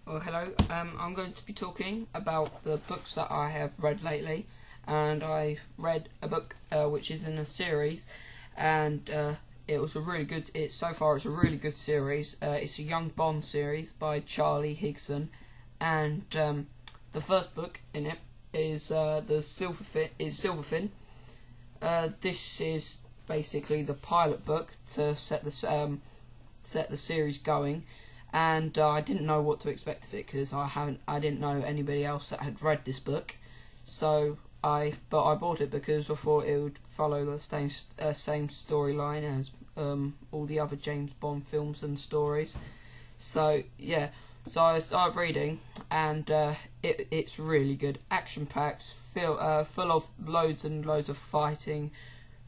Well, hello. I'm going to be talking about the books that I have read lately, and I read a book which is in a series, and it was a really good. So far, it's a really good series. It's a Young Bond series by Charlie Higson, and the first book in it is Silverfin. This is basically the pilot book to set the series going. And I didn't know what to expect of it because I didn't know anybody else that had read this book, so I bought it because I thought it would follow the same storyline as all the other James Bond films and stories. So yeah, so I started reading, and it's really good, action packed, full of loads and loads of fighting,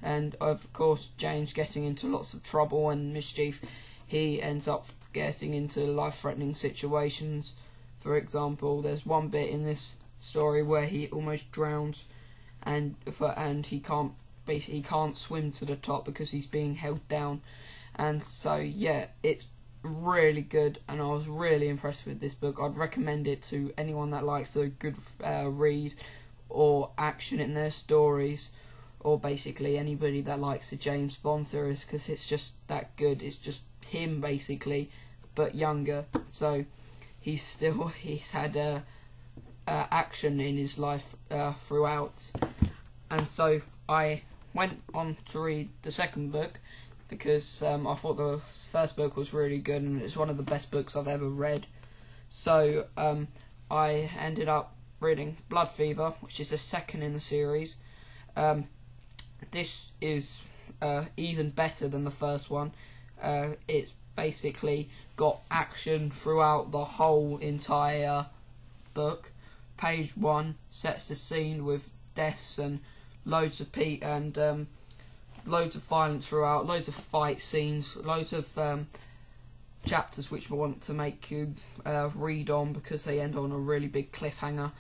and of course James getting into lots of trouble and mischief. He ends up getting into life-threatening situations. For example, there's one bit in this story where he almost drowns, and he can't swim to the top because he's being held down. And so yeah, it's really good, and I was really impressed with this book. I'd recommend it to anyone that likes a good read or action in their stories, or basically anybody that likes the James Bond series, because it's just that good. It's just him basically, but younger. So he's had action in his life throughout, and so I went on to read the second book because I thought the first book was really good and it's one of the best books I've ever read. So I ended up reading Blood Fever, which is the second in the series. This is even better than the first one. It's basically got action throughout the whole entire book. Page 1 sets the scene with deaths and loads of loads of violence throughout, loads of fight scenes, loads of chapters which I want to make you read on because they end on a really big cliffhanger.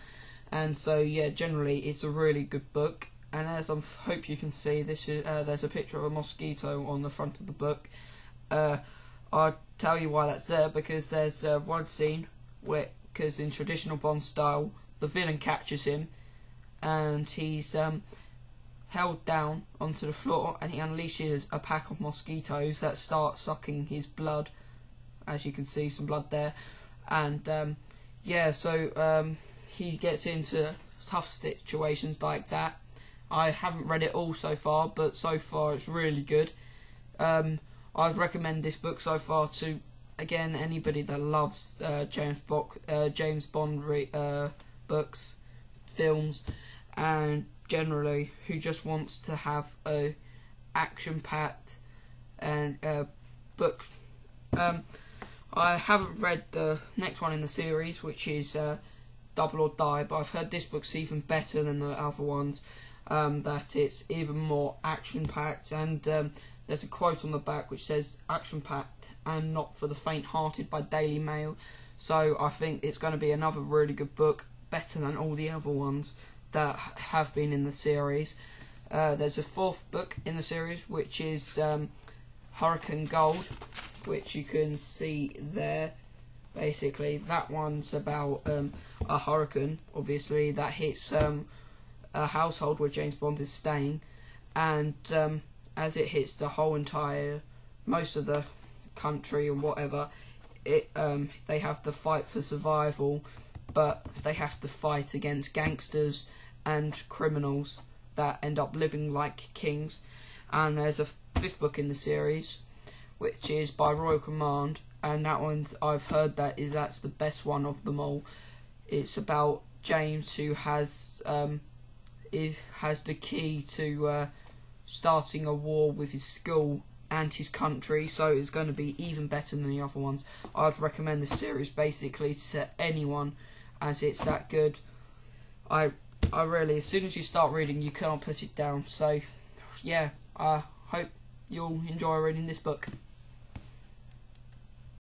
And so yeah, generally it's a really good book. And as I hope you can see, there's a picture of a mosquito on the front of the book. I'll tell you why that's there, because there's one scene because in traditional Bond style, the villain catches him, and he's held down onto the floor, and he unleashes a pack of mosquitoes that start sucking his blood. As you can see, some blood there, and yeah, so he gets into tough situations like that. I haven't read it all so far, but so far it's really good. I'd recommend this book so far to, again, anybody that loves James Bond books, films, and generally who just wants to have a action-packed and book. I haven't read the next one in the series, which is Double or Die, but I've heard this book's even better than the other ones. That it's even more action-packed, and there's a quote on the back which says action-packed and not for the faint-hearted by Daily Mail. So I think it's going to be another really good book, better than all the other ones that have been in the series. There's a fourth book in the series, which is Hurricane Gold, which you can see there. Basically, that one's about a hurricane, obviously, that hits a household where James Bond is staying, and as it hits the whole most of the country and whatever, they have to fight for survival, but they have to fight against gangsters and criminals that end up living like kings. And there's a fifth book in the series, which is by Royal Command, and that one's, I've heard that's the best one of them all. It's about James, who has the key to starting a war with his school and his country, so it's going to be even better than the other ones. I'd recommend this series basically to anyone, as it's that good. I really, as soon as you start reading, you can't put it down. So yeah, I hope you'll enjoy reading this book.